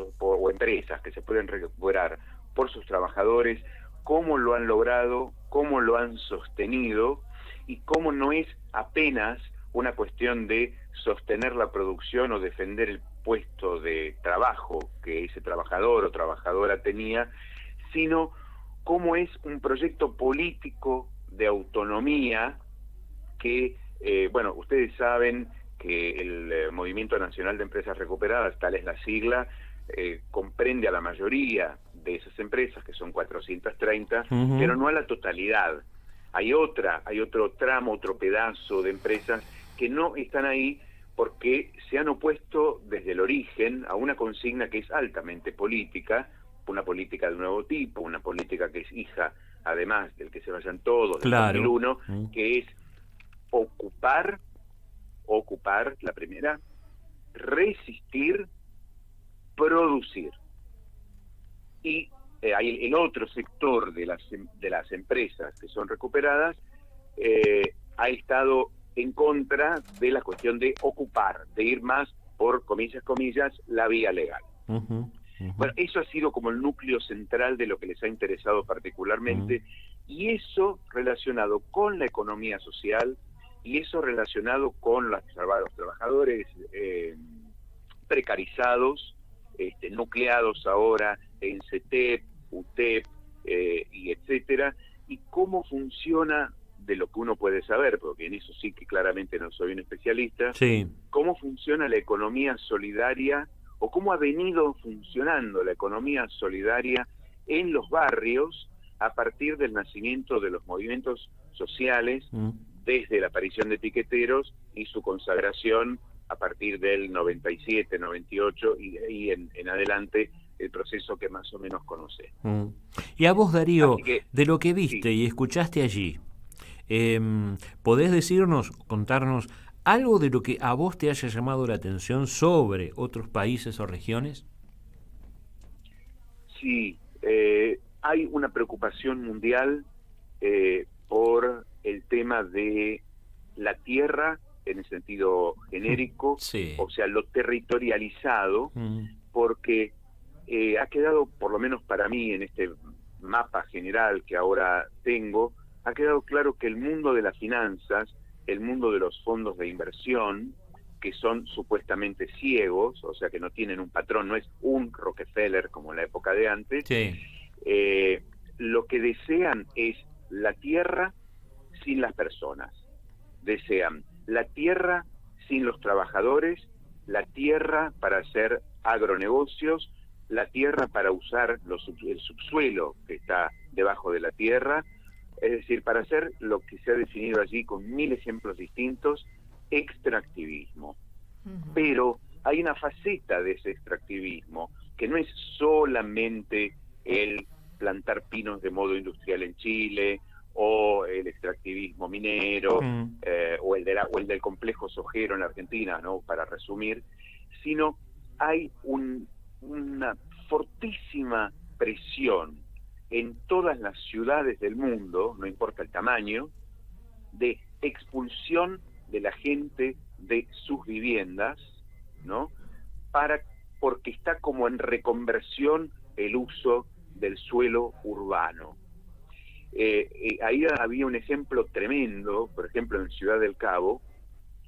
o empresas que se pueden recuperar por sus trabajadores, cómo lo han logrado, cómo lo han sostenido y cómo no es apenas una cuestión de sostener la producción o defender el puesto de trabajo que ese trabajador o trabajadora tenía, sino cómo es un proyecto político de autonomía que, bueno, ustedes saben que el Movimiento Nacional de Empresas Recuperadas, tal es la sigla, comprende a la mayoría de esas empresas, que son 430, pero no a la totalidad. Hay otro tramo, otro pedazo de empresas que no están ahí porque se han opuesto desde el origen a una consigna que es altamente política, una política de nuevo tipo, una política que es hija, además del que se vayan todos, del 2001, que es ocupar, la primera, resistir, producir. Y hay el otro sector de las empresas que son recuperadas ha estado en contra de la cuestión de ocupar, de ir más por, comillas, la vía legal. Bueno, eso ha sido como el núcleo central de lo que les ha interesado particularmente, y eso relacionado con la economía social, y eso relacionado con los trabajadores precarizados, nucleados ahora en CETEP, UTEP, y etcétera, y cómo funciona, de lo que uno puede saber, porque en eso sí que claramente no soy un especialista, cómo funciona la economía solidaria, o cómo ha venido funcionando la economía solidaria en los barrios a partir del nacimiento de los movimientos sociales, desde la aparición de piqueteros y su consagración a partir del 97, 98 y en adelante, el proceso que más o menos conoce. Y a vos, Darío, de lo que viste y escuchaste allí, ¿podés contarnos algo de lo que a vos te haya llamado la atención sobre otros países o regiones? Sí, hay una preocupación mundial por el tema de la tierra en el sentido genérico, o sea, lo territorializado, porque ha quedado, por lo menos para mí, en este mapa general que ahora tengo, ha quedado claro que el mundo de las finanzas, el mundo de los fondos de inversión, que son supuestamente ciegos, o sea que no tienen un patrón, no es un Rockefeller como en la época de antes, lo que desean es la tierra sin las personas. Desean la tierra sin los trabajadores, la tierra para hacer agronegocios, la tierra para usar el subsuelo que está debajo de la tierra, es decir, para hacer lo que se ha definido allí con 1000 ejemplos distintos, extractivismo. Pero hay una faceta de ese extractivismo que no es solamente el plantar pinos de modo industrial en Chile, o el extractivismo minero, o el del complejo sojero en la Argentina, ¿no? Para resumir, sino hay una fortísima presión en todas las ciudades del mundo, no importa el tamaño, de expulsión de la gente de sus viviendas, ¿no? Porque está como en reconversión el uso del suelo urbano. Ahí había un ejemplo tremendo, por ejemplo en Ciudad del Cabo,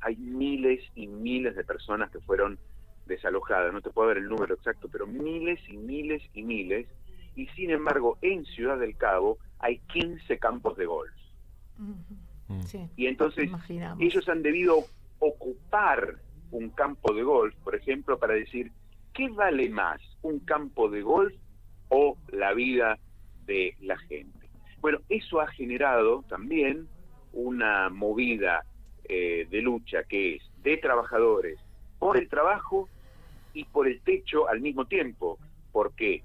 hay miles y miles de personas que fueron desalojadas, no te puedo dar el número exacto, pero miles y miles y miles, y sin embargo en Ciudad del Cabo hay 15 campos de golf. Y entonces ellos han debido ocupar un campo de golf, por ejemplo, para decir, ¿qué vale más, un campo de golf o la vida de la gente? Bueno, eso ha generado también una movida de lucha que es de trabajadores por el trabajo y por el techo al mismo tiempo, porque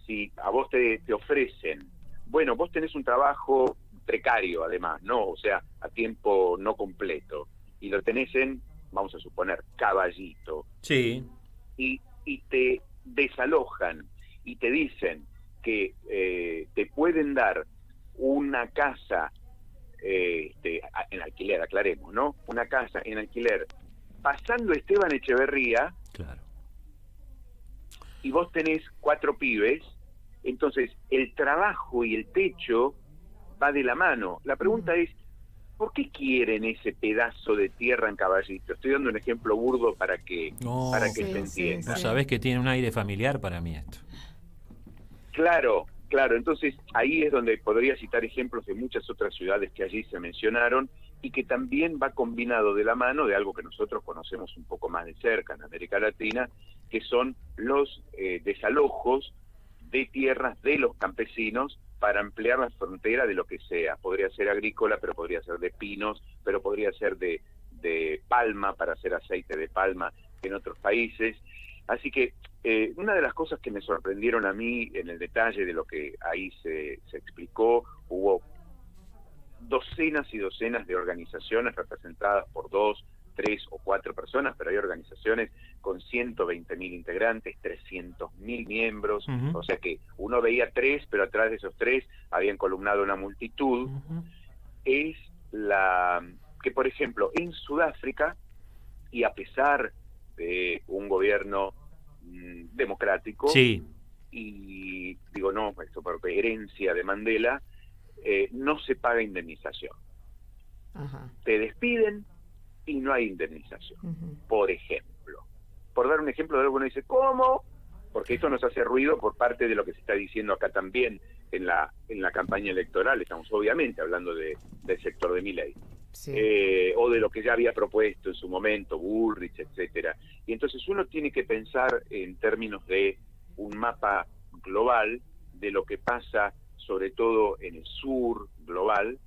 si a vos te ofrecen, bueno, vos tenés un trabajo precario además, ¿no? O sea, a tiempo no completo, y lo tenés en, vamos a suponer, Caballito. Sí. Y te desalojan y te dicen que te pueden dar una casa en alquiler, aclaremos, ¿no? Una casa en alquiler pasando Esteban Echeverría, claro, y vos tenés 4 pibes, entonces el trabajo y el techo va de la mano. La pregunta es, ¿por qué quieren ese pedazo de tierra en Caballito? Estoy dando un ejemplo burdo para que se entienda. Vos sabés que tiene un aire familiar para mí esto. Claro, Claro, entonces ahí es donde podría citar ejemplos de muchas otras ciudades que allí se mencionaron y que también va combinado de la mano de algo que nosotros conocemos un poco más de cerca en América Latina, que son los desalojos de tierras de los campesinos para ampliar la frontera de lo que sea. Podría ser agrícola, pero podría ser de pinos, pero podría ser de palma, para hacer aceite de palma en otros países. Así que una de las cosas que me sorprendieron a mí en el detalle de lo que ahí se explicó, hubo docenas y docenas de organizaciones representadas por 2, 3 o 4 personas, pero hay organizaciones con 120.000 integrantes, 300.000 miembros, o sea que uno veía 3, pero atrás de esos 3 habían columnado una multitud. Es que, por ejemplo, en Sudáfrica, y a pesar de un gobierno democrático, y digo no, esto por herencia de Mandela, no se paga indemnización. Te despiden y no hay indemnización, por ejemplo. Por dar un ejemplo de algo, uno dice, ¿cómo? Porque esto nos hace ruido por parte de lo que se está diciendo acá también en la campaña electoral. Estamos obviamente hablando del sector de Milei. O de lo que ya había propuesto en su momento Bullrich, etcétera. Y entonces uno tiene que pensar en términos de un mapa global de lo que pasa sobre todo en el sur global,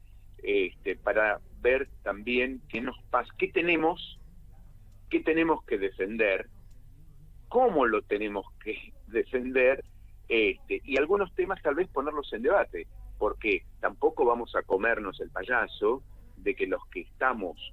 para ver también qué nos pasa, qué tenemos que defender, cómo lo tenemos que defender, y algunos temas tal vez ponerlos en debate, porque tampoco vamos a comernos el payaso de que los que estamos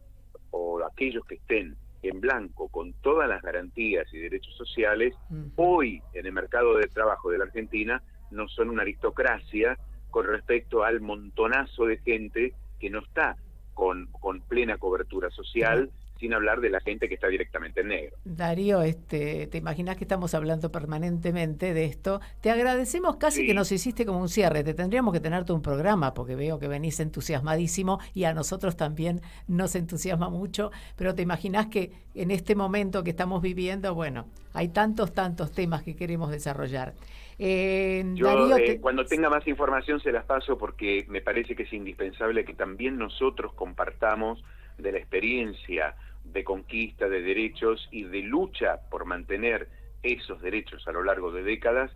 o aquellos que estén en blanco con todas las garantías y derechos sociales, hoy en el mercado de trabajo de la Argentina no son una aristocracia con respecto al montonazo de gente que no está con plena cobertura social, sin hablar de la gente que está directamente en negro. Darío, te imaginas que estamos hablando permanentemente de esto. Te agradecemos casi que nos hiciste como un cierre. Te tendríamos que tenerte un programa porque veo que venís entusiasmadísimo y a nosotros también nos entusiasma mucho, pero te imaginas que en este momento que estamos viviendo, bueno, hay tantos temas que queremos desarrollar. Yo, Darío, cuando tenga más información se las paso porque me parece que es indispensable que también nosotros compartamos de la experiencia de conquista de derechos y de lucha por mantener esos derechos a lo largo de décadas.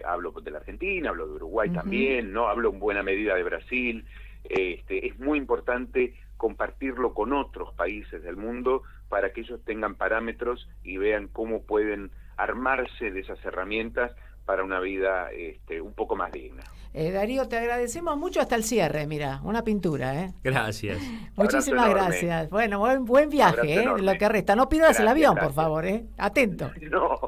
Hablo de la Argentina, hablo de Uruguay también, no hablo en buena medida de Brasil. Es muy importante compartirlo con otros países del mundo para que ellos tengan parámetros y vean cómo pueden armarse de esas herramientas para una vida un poco más digna. Darío, te agradecemos mucho hasta el cierre, mira, una pintura, Gracias. Muchísimas gracias. Bueno, buen viaje, lo que resta. No pierdas el avión, por favor, Atento. No.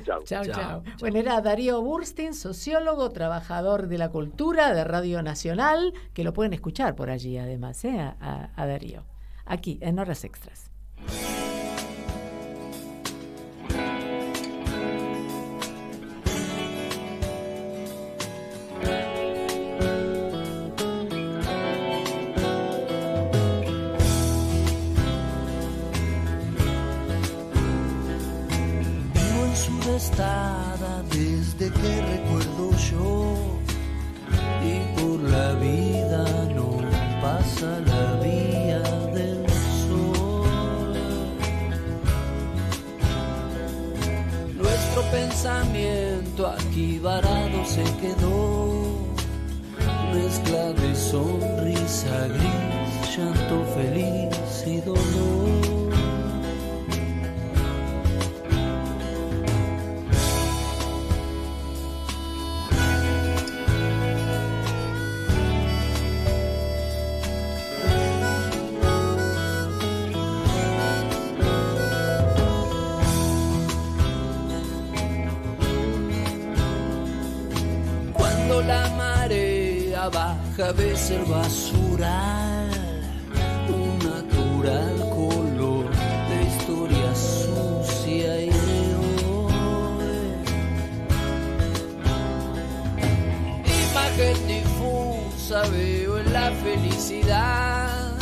Chau. Chau. Bueno, era Darío Burstein, sociólogo, trabajador de la cultura de Radio Nacional, que lo pueden escuchar por allí además, a Darío, aquí en Horas Extras. Desde que recuerdo yo, y por la vida no pasa la vía del sol. Nuestro pensamiento aquí varado se quedó, mezcla de sonrisa gris, llanto feliz y dolor. A veces el basural, un natural color de historia sucia y de hoy. Imagen difusa veo en la felicidad,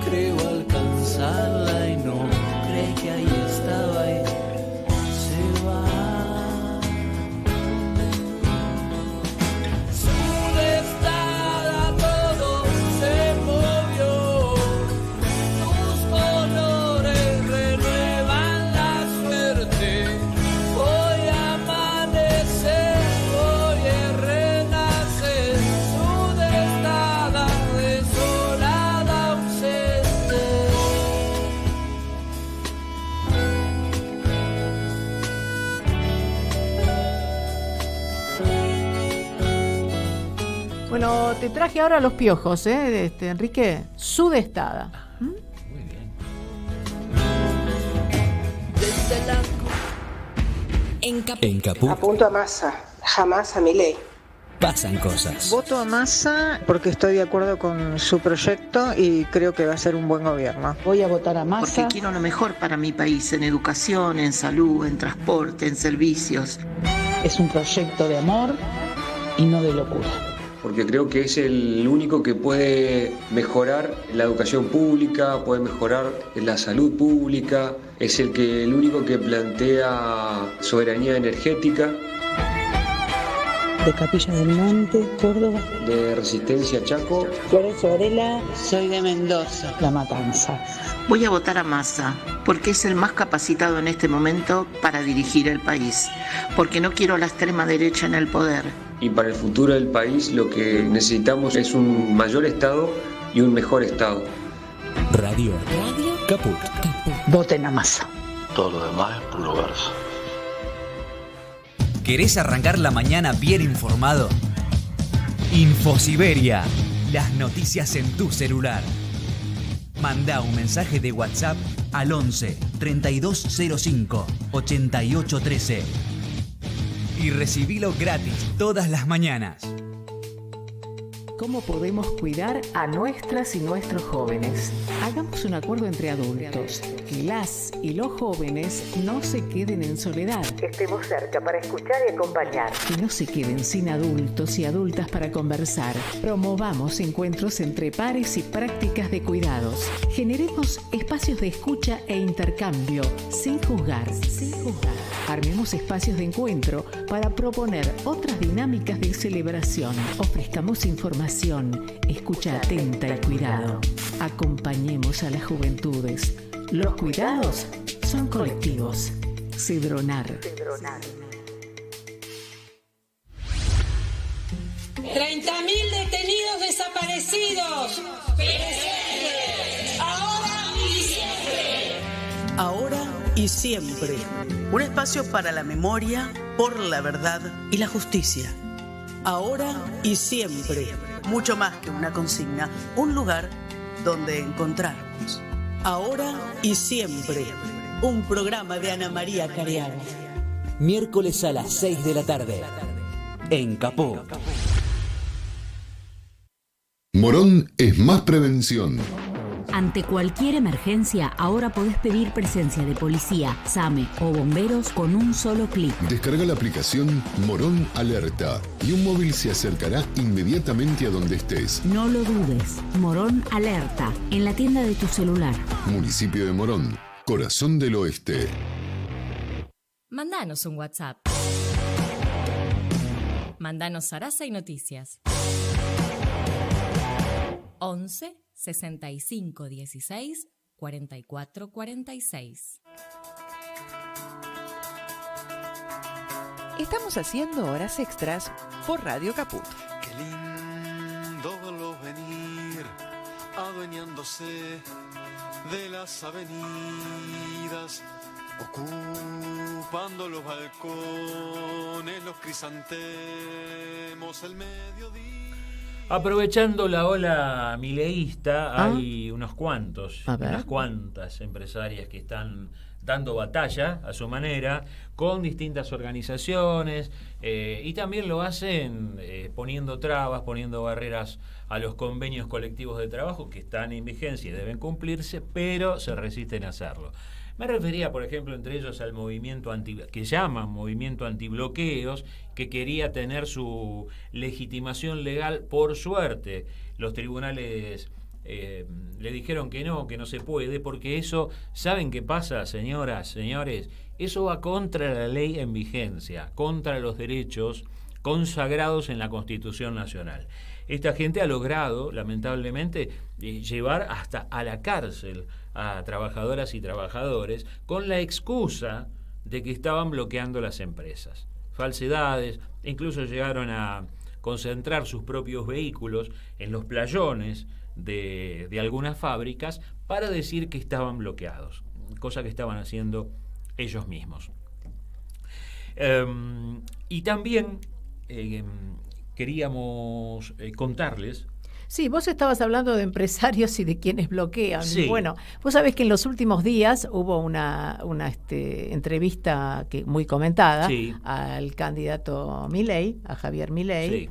creo alcanzarla y no creí que ahí estaba y se va. Bueno, te traje ahora los piojos, Enrique. Sudestada. Muy bien. En Caput apunto a Massa, jamás a Milei. pasan cosas. Voto a Massa porque estoy de acuerdo con su proyecto y creo que va a ser un buen gobierno. Voy a votar a Massa porque quiero lo mejor para mi país, en educación, en salud, en transporte, en servicios. Es un proyecto de amor y no de locura. Porque creo que es el único que puede mejorar la educación pública, puede mejorar la salud pública, es el único que plantea soberanía energética. De Capilla del Monte, Córdoba. De Resistencia Chaco. Florencio Varela. Soy de Mendoza. La Matanza. Voy a votar a Massa porque es el más capacitado en este momento para dirigir el país, porque no quiero la extrema derecha en el poder. Y para el futuro del país lo que necesitamos es un mayor Estado y un mejor Estado. Radio Caput. Voten a Massa. Todo lo demás es puro verso. ¿Querés arrancar la mañana bien informado? Infosiberia, las noticias en tu celular. Mandá un mensaje de WhatsApp al 11 3205 8813 y recibilo gratis todas las mañanas. ¿Cómo podemos cuidar a nuestras y nuestros jóvenes? Hagamos un acuerdo entre adultos, que las y los jóvenes no se queden en soledad. Estemos cerca para escuchar y acompañar. Que no se queden sin adultos y adultas para conversar. Promovamos encuentros entre pares y prácticas de cuidados. Generemos espacios de escucha e intercambio, sin juzgar. Armemos espacios de encuentro para proponer otras dinámicas de celebración. Ofrezcamos información, escucha atenta y cuidado. Acompañemos a las juventudes. Los cuidados son colectivos. Cedronar. 30.000 detenidos desaparecidos. Ahora y siempre. Ahora y siempre. Un espacio para la memoria, por la verdad y la justicia. Ahora y siempre. Mucho más que una consigna, un lugar donde encontrarnos. Ahora y siempre. Un programa de Ana María Cariaga. Miércoles a las 6 de la tarde. En Caput. Morón es más prevención. Ante cualquier emergencia, ahora podés pedir presencia de policía, SAME o bomberos con un solo clic. Descarga la aplicación Morón Alerta y un móvil se acercará inmediatamente a donde estés. No lo dudes. Morón Alerta, en la tienda de tu celular. Municipio de Morón, corazón del oeste. Mandanos un WhatsApp. Mandanos Sarasa y Noticias. 11 65 16 44 46. Estamos haciendo horas extras por Radio Caput. Qué lindo verlos venir, adueñándose de las avenidas, ocupando los balcones, los crisantemos, el mediodía. Aprovechando la ola mileísta, hay unas cuantas empresarias que están dando batalla a su manera con distintas organizaciones y también lo hacen poniendo trabas, poniendo barreras a los convenios colectivos de trabajo que están en vigencia y deben cumplirse, pero se resisten a hacerlo. Me refería, por ejemplo, entre ellos al movimiento que llaman movimiento antibloqueos, que quería tener su legitimación legal. Por suerte, los tribunales le dijeron que no se puede, porque eso, ¿saben qué pasa, señoras, señores? Eso va contra la ley en vigencia, contra los derechos consagrados en la Constitución Nacional. Esta gente ha logrado, lamentablemente, llevar hasta a la cárcel a trabajadoras y trabajadores con la excusa de que estaban bloqueando las empresas. Falsedades, incluso llegaron a concentrar sus propios vehículos en los playones de algunas fábricas para decir que estaban bloqueados, cosa que estaban haciendo ellos mismos. Y también queríamos contarles. Sí, vos estabas hablando de empresarios y de quienes bloquean. Sí. Bueno, vos sabés que en los últimos días hubo una entrevista muy comentada al candidato Milei, a Javier Milei, Sí.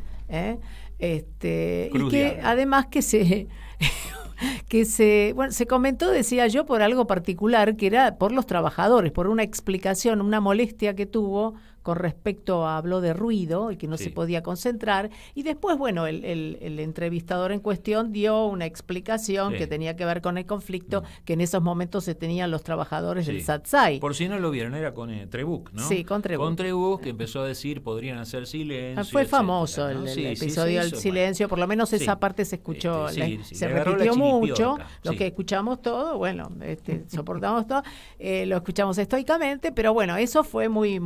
Y que además se comentó, decía yo, por algo particular, que era por los trabajadores, por una explicación, una molestia que tuvo con respecto habló de ruido y que no se podía concentrar, y después, bueno, el entrevistador en cuestión dio una explicación que tenía que ver con el conflicto que en esos momentos se tenían los trabajadores del Satsai. Por si no lo vieron, era con Trebuch, ¿no? Sí, con Trebuch. Con Trebuch, que empezó a decir, podrían hacer silencio. Fue etcétera, famoso ¿no? el episodio del silencio, por lo menos esa parte se escuchó, se le agarró repitió la mucho, chiripiorca, lo que escuchamos todo, bueno, soportamos todo, lo escuchamos estoicamente, pero bueno, eso fue muy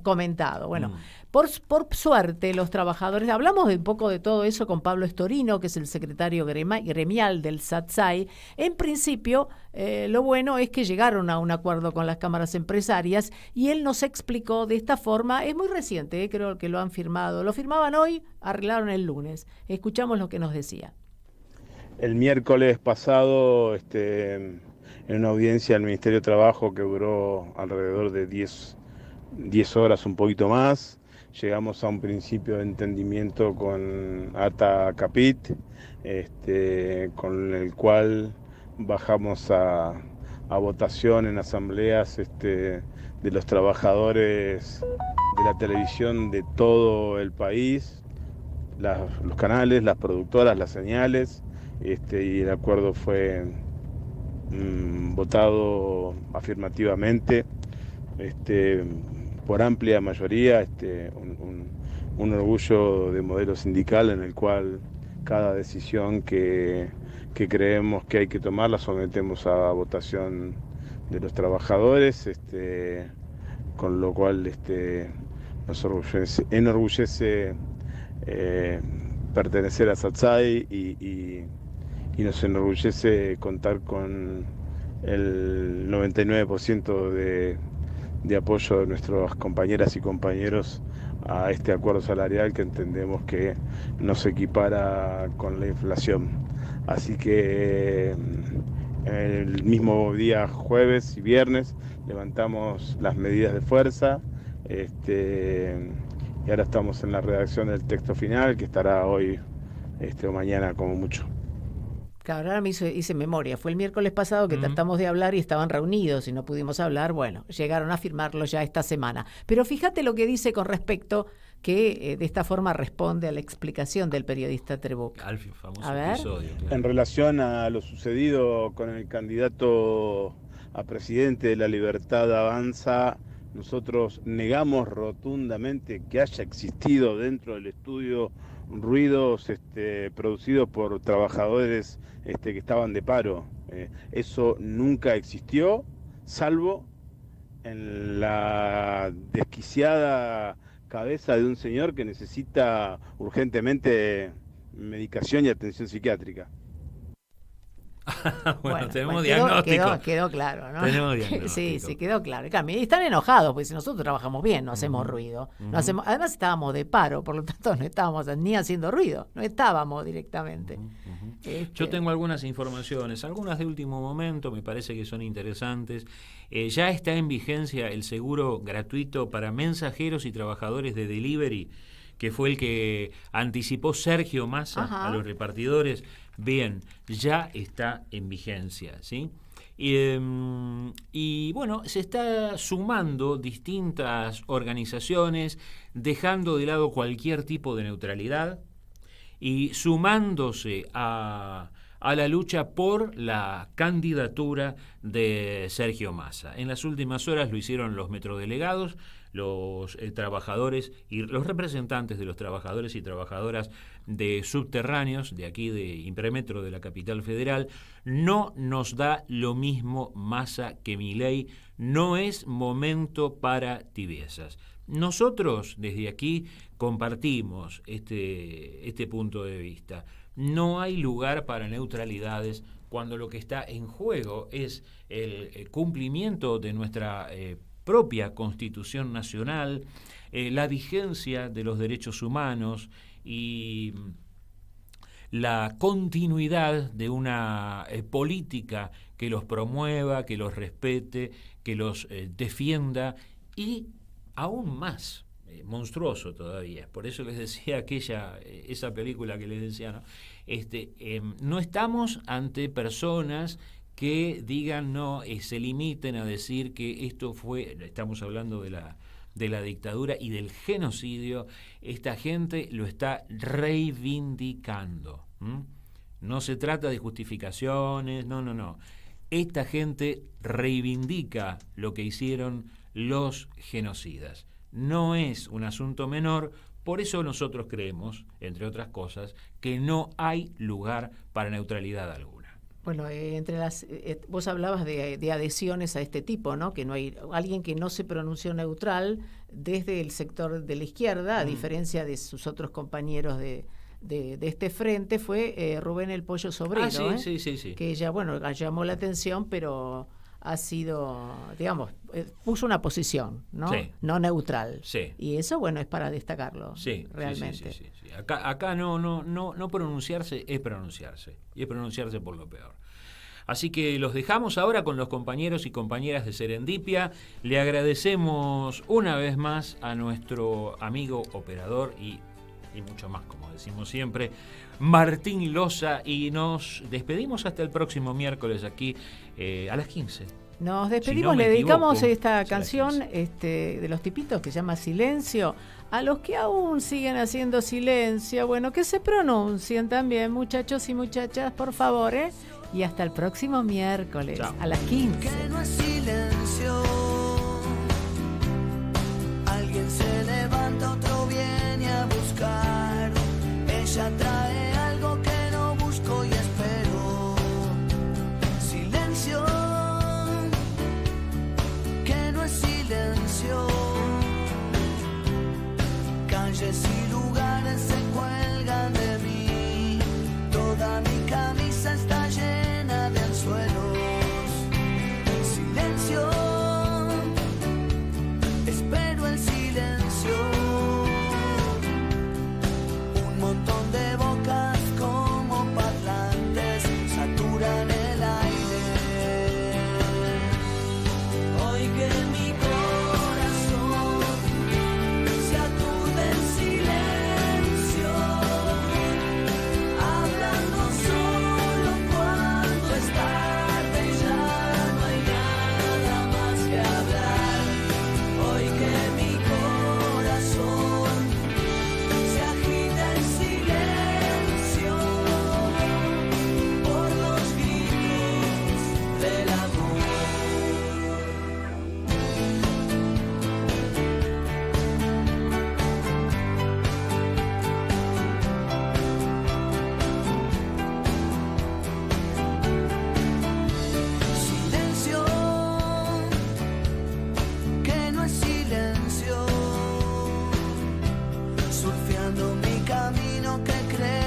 comentado. Bueno, por suerte los trabajadores, hablamos un poco de todo eso con Pablo Estorino, que es el secretario gremial del Satsai. En principio, lo bueno es que llegaron a un acuerdo con las cámaras empresarias y él nos explicó de esta forma, es muy reciente, creo que lo han firmado, lo firmaban hoy, arreglaron el lunes. Escuchamos lo que nos decía. El miércoles pasado, en una audiencia del Ministerio de Trabajo que duró alrededor de 10 horas, un poquito más, llegamos a un principio de entendimiento con ATA Capit, con el cual bajamos a votación en asambleas de los trabajadores de la televisión de todo el país, los canales, las productoras, las señales, y el acuerdo fue votado afirmativamente por amplia mayoría, un orgullo de modelo sindical en el cual cada decisión que creemos que hay que tomar la sometemos a votación de los trabajadores, con lo cual nos enorgullece pertenecer a Satsai y nos enorgullece contar con el 99% de apoyo de nuestras compañeras y compañeros a este acuerdo salarial que entendemos que nos equipara con la inflación. Así que el mismo día jueves y viernes levantamos las medidas de fuerza, y ahora estamos en la redacción del texto final que estará hoy o mañana como mucho. Claro, ahora me hice memoria. Fue el miércoles pasado que tratamos de hablar y estaban reunidos y no pudimos hablar. Bueno, llegaron a firmarlo ya esta semana. Pero fíjate lo que dice con respecto que de esta forma responde a la explicación del periodista Trebuch. Al famoso a ver. episodio. Claro. En relación a lo sucedido con el candidato a presidente de La Libertad Avanza, nosotros negamos rotundamente que haya existido dentro del estudio ruidos producidos por trabajadores que estaban de paro. Eso nunca existió, salvo en la desquiciada cabeza de un señor que necesita urgentemente medicación y atención psiquiátrica. Bueno, tenemos diagnóstico. Quedó claro, ¿no? Tenemos diagnóstico. Sí, quedó claro. Y están enojados, porque si nosotros trabajamos bien, no hacemos ruido. Además estábamos de paro, por lo tanto no estábamos ni haciendo ruido, no estábamos directamente. Yo tengo algunas informaciones, algunas de último momento, me parece que son interesantes. Ya está en vigencia el seguro gratuito para mensajeros y trabajadores de delivery, que fue el que anticipó Sergio Massa a los repartidores. Bien, ya está en vigencia, ¿sí? Y bueno, se está sumando distintas organizaciones, dejando de lado cualquier tipo de neutralidad y sumándose a la lucha por la candidatura de Sergio Massa. En las últimas horas lo hicieron los metrodelegados, los trabajadores y los representantes de los trabajadores y trabajadoras de subterráneos de aquí de Impremetro de la capital federal. No nos da lo mismo Massa que Milei, no es momento para tibiezas. Nosotros desde aquí compartimos este punto de vista. No hay lugar para neutralidades cuando lo que está en juego es el cumplimiento de nuestra propia Constitución Nacional, la vigencia de los derechos humanos y la continuidad de una política que los promueva, que los respete, que los defienda y aún más monstruoso todavía. Por eso les decía esa película que les decía, ¿no? No estamos ante personas que digan se limiten a decir que esto fue, estamos hablando de la dictadura y del genocidio. Esta gente lo está reivindicando. No se trata de justificaciones, no. Esta gente reivindica lo que hicieron los genocidas. No es un asunto menor, por eso nosotros creemos, entre otras cosas, que no hay lugar para neutralidad alguna. Bueno, vos hablabas de adhesiones a este tipo, ¿no? Que no hay alguien que no se pronunció neutral desde el sector de la izquierda, a diferencia de sus otros compañeros de este frente, fue Rubén el Pollo Sobrero, sí. Que ella, llamó la atención, pero ha sido, digamos, puso una posición, ¿no? Sí. No neutral. Sí. Y eso, es para destacarlo, realmente. Sí. Acá no pronunciarse es pronunciarse, y es pronunciarse por lo peor. Así que los dejamos ahora con los compañeros y compañeras de Serendipia. Le agradecemos una vez más a nuestro amigo operador y mucho más, como decimos siempre, Martín Loza, y nos despedimos hasta el próximo miércoles aquí a las 15. Nos despedimos, le dedicamos esta canción de los Tipitos que se llama Silencio. A los que aún siguen haciendo silencio, que se pronuncien también, muchachos y muchachas, por favor, y hasta el próximo miércoles. Chao. A las 15. Que no es silencio, alguien se levanta, otro viene a buscar, ella trae algo que no busco y espero. Silencio, que no es silencio, calle silencio.